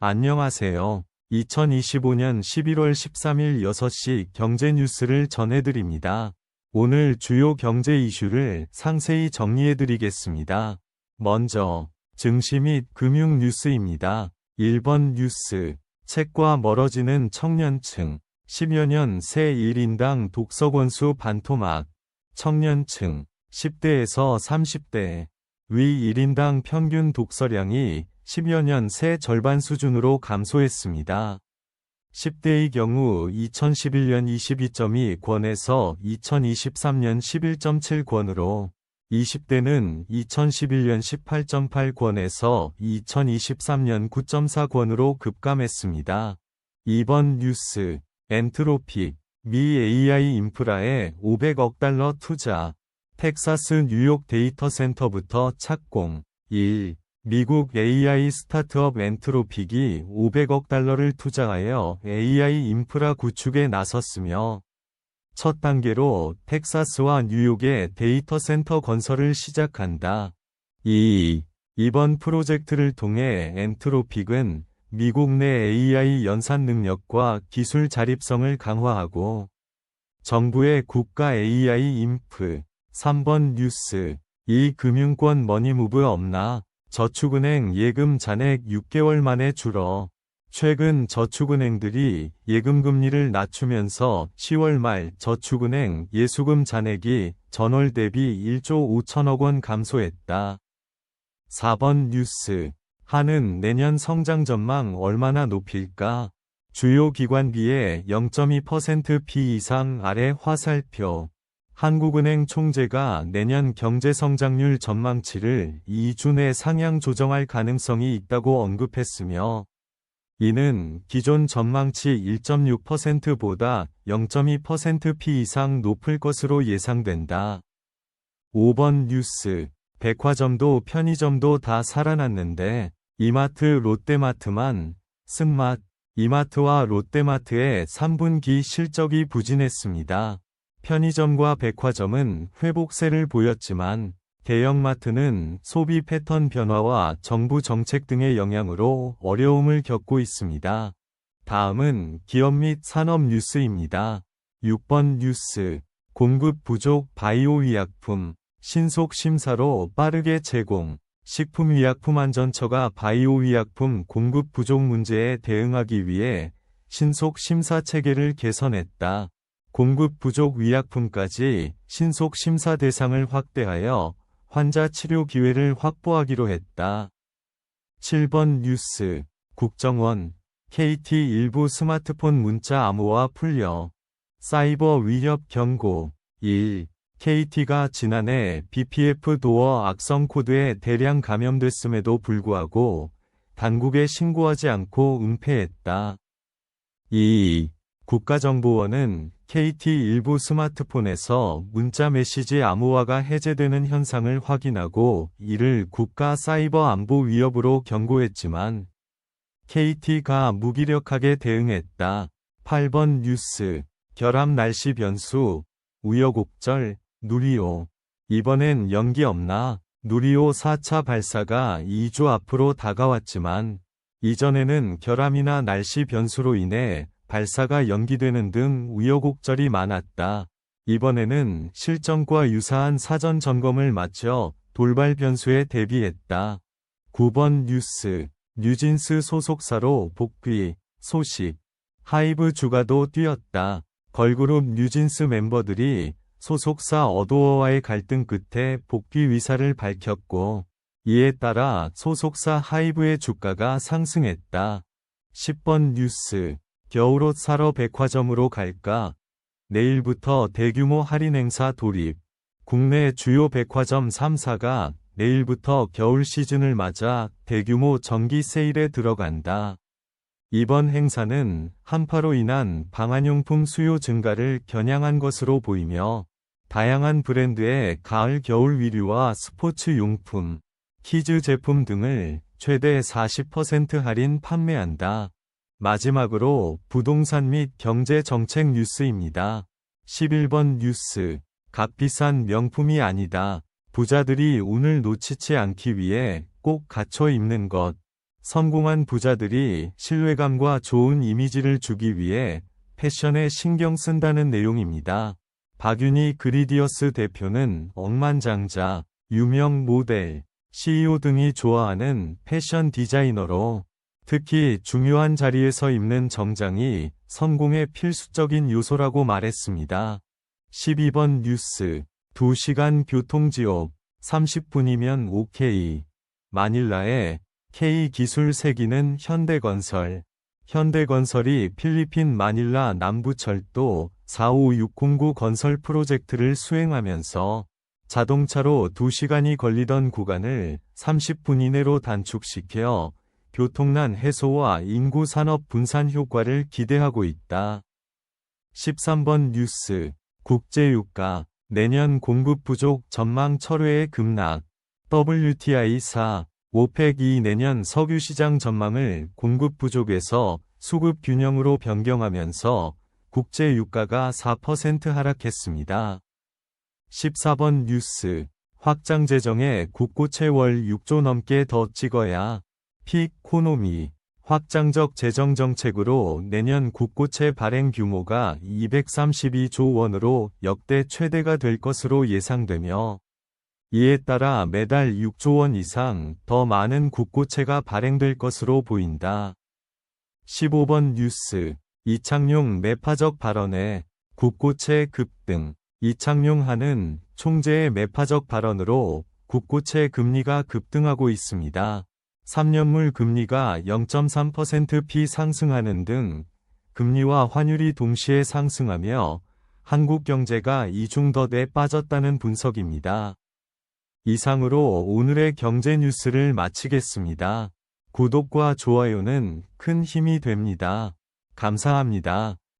안녕하세요. 2025년 11월 13일 6시 경제 뉴스를 전해드립니다. 오늘 주요 경제 이슈를 상세히 정리해드리겠습니다. 먼저 증시 및 금융 뉴스입니다. 1번 뉴스, 책과 멀어지는 청년층, 10여 년 새 1인당 독서 권수 반토막, 청년층, 10대에서 30대, 위 1인당 평균 독서량이 10여 년 새 절반 수준으로 감소했습니다. 10대의 경우 2011년 22.2권에서 2023년 11.7권으로, 20대는 2011년 18.8권에서 2023년 9.4권으로 급감했습니다. 2번 뉴스, 엔트로픽, 미 AI 인프라에 500억 달러 투자, 텍사스 뉴욕 데이터 센터부터 착공. 1. 미국 AI 스타트업 엔트로픽이 500억 달러를 투자하여 AI 인프라 구축에 나섰으며, 첫 단계로 텍사스와 뉴욕의 데이터 센터 건설을 시작한다. 2. 이번 프로젝트를 통해 엔트로픽은 미국 내 AI 연산 능력과 기술 자립성을 강화하고, 정부의 국가 AI 인프. 3번 뉴스, 이 금융권 머니무브 없나? 저축은행 예금 잔액 6개월 만에 줄어. 최근 저축은행들이 예금금리를 낮추면서 10월 말 저축은행 예수금 잔액이 전월 대비 1조 5천억 원 감소했다. 4번 뉴스, 한은 내년 성장 전망 얼마나 높일까? 주요 기관비의 0.2% 이상 아래 화살표. 한국은행 총재가 내년 경제성장률 전망치를 2주 내 상향 조정할 가능성이 있다고 언급했으며, 이는 기존 전망치 1.6%보다 0.2% 이상 높을 것으로 예상된다. 5번 뉴스, 백화점도 편의점도 다 살아났는데 이마트 롯데마트만 승맛. 이마트와 롯데마트의 3분기 실적이 부진했습니다. 편의점과 백화점은 회복세를 보였지만 대형마트는 소비 패턴 변화와 정부 정책 등의 영향으로 어려움을 겪고 있습니다. 다음은 기업 및 산업 뉴스입니다. 6번 뉴스, 공급 부족 바이오의약품, 신속 심사로 빠르게 제공. 식품의약품안전처가 바이오의약품 공급 부족 문제에 대응하기 위해 신속 심사 체계를 개선했다. 공급 부족 의약품까지 신속 심사 대상을 확대하여 환자 치료 기회를 확보하기로 했다. 7번 뉴스, 국정원, KT 일부 스마트폰 문자 암호화 풀려. 사이버 위협 경고. 1. KT가 지난해 BPF 도어 악성 코드에 대량 감염됐음에도 불구하고 당국에 신고하지 않고 은폐했다. 2. 국가정보원은 KT 일부 스마트폰에서 문자 메시지 암호화가 해제되는 현상을 확인하고 이를 국가 사이버 안보 위협으로 경고했지만 KT가 무기력하게 대응했다. 8번 뉴스, 결합 날씨 변수, 우여곡절, 누리호. 이번엔 연기 없나? 누리호 4차 발사가 2주 앞으로 다가왔지만 이전에는 결함이나 날씨 변수로 인해 발사가 연기되는 등 우여곡절이 많았다. 이번에는 실전과 유사한 사전 점검을 마쳐 돌발 변수에 대비했다. 9번 뉴스, 뉴진스 소속사로 복귀, 소식. 하이브 주가도 뛰었다. 걸그룹 뉴진스 멤버들이 소속사 어도어와의 갈등 끝에 복귀 의사를 밝혔고, 이에 따라 소속사 하이브의 주가가 상승했다. 10번 뉴스, 겨울옷 사러 백화점으로 갈까? 내일부터 대규모 할인 행사 돌입. 국내 주요 백화점 3사가 내일부터 겨울 시즌을 맞아 대규모 정기 세일에 들어간다. 이번 행사는 한파로 인한 방한용품 수요 증가를 겨냥한 것으로 보이며, 다양한 브랜드의 가을 겨울 위류와 스포츠 용품, 키즈 제품 등을 최대 40% 할인 판매한다. 마지막으로 부동산 및 경제 정책 뉴스입니다. 11번 뉴스, 값비싼 명품이 아니다. 부자들이 운을 놓치지 않기 위해 꼭 갖춰 입는 것. 성공한 부자들이 신뢰감과 좋은 이미지를 주기 위해 패션에 신경 쓴다는 내용입니다. 박윤희 그리디어스 대표는 억만장자, 유명 모델, CEO 등이 좋아하는 패션 디자이너로 특히 중요한 자리에서 입는 정장이 성공의 필수적인 요소라고 말했습니다. 12번 뉴스. 2시간 교통지옥. 30분이면 오케이. 마닐라에 K기술 새기는 현대건설. 현대건설이 필리핀 마닐라 남부철도 45609 건설 프로젝트를 수행하면서 자동차로 2시간이 걸리던 구간을 30분 이내로 단축시켜 교통난 해소와 인구 산업 분산 효과를 기대하고 있다. 13번 뉴스. 국제유가. 내년 공급 부족 전망 철회의 급락. WTI-사. 오펙2 내년 석유시장 전망을 공급 부족에서 수급 균형으로 변경하면서 국제유가가 4% 하락했습니다. 14번 뉴스. 확장 재정에 국고채 월 6조 넘게 더 찍어야 픽코노미. 확장적 재정 정책으로 내년 국고채 발행 규모가 232조 원으로 역대 최대가 될 것으로 예상되며 이에 따라 매달 6조 원 이상 더 많은 국고채가 발행될 것으로 보인다. 15번 뉴스. 이창용 매파적 발언에 국고채 급등. 이창용 하는 총재의 매파적 발언으로 국고채 금리가 급등하고 있습니다. 3년물 금리가 0.3%p 상승하는 등 금리와 환율이 동시에 상승하며 한국 경제가 이중덫에 빠졌다는 분석입니다. 이상으로 오늘의 경제 뉴스를 마치겠습니다. 구독과 좋아요는 큰 힘이 됩니다. 감사합니다.